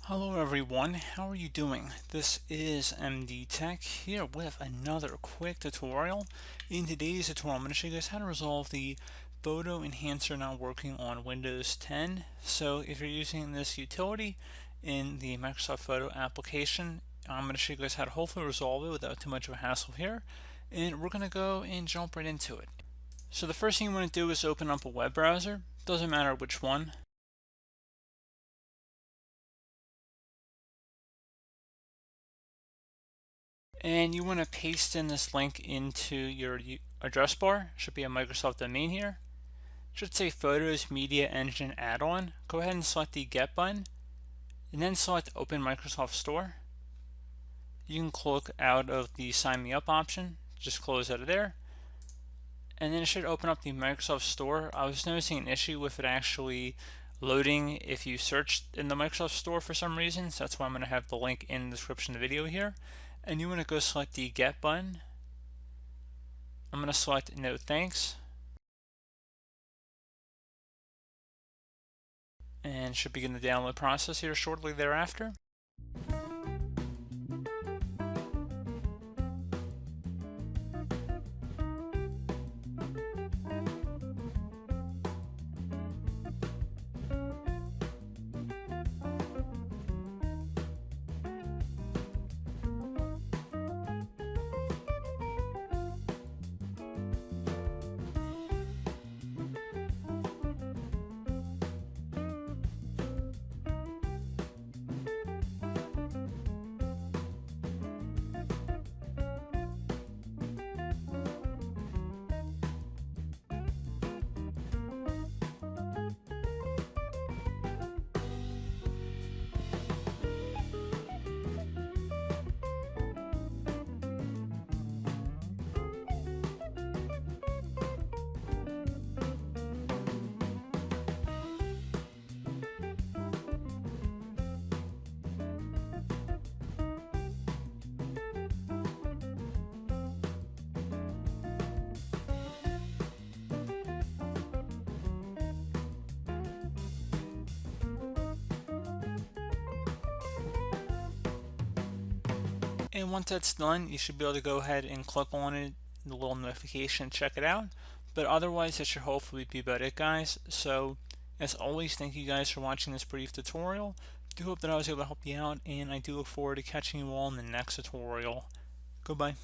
Hello everyone, how are you doing? This is MD Tech here with another quick tutorial. In today's tutorial, I'm going to show you guys how to resolve the photo enhancer not working on Windows 10. So if you're using this utility in the Microsoft Photo application, I'm going to show you guys how to hopefully resolve it without too much of a hassle here. And we're going to go and jump right into it. So the first thing you want to do is open up a web browser. Doesn't matter which one. And you want to paste in this link into your address bar. Should be a Microsoft domain here. Should say Photos Media Engine Add-on. Go ahead and select the Get button, and then select Open Microsoft Store. You can click out of the Sign Me Up option. Just close out of there. And then it should open up the Microsoft Store. I was noticing an issue with it actually loading if you searched in the Microsoft Store for some reason. So that's why I'm going to have the link in the description of the video here. And you want to go select the Get button. I'm going to select No Thanks. And should begin the download process here shortly thereafter. And once that's done, you should be able to go ahead and click on it, the little notification, check it out. But otherwise, that should hopefully be about it, guys. So, as always, thank you guys for watching this brief tutorial. I do hope that I was able to help you out, and I do look forward to catching you all in the next tutorial. Goodbye.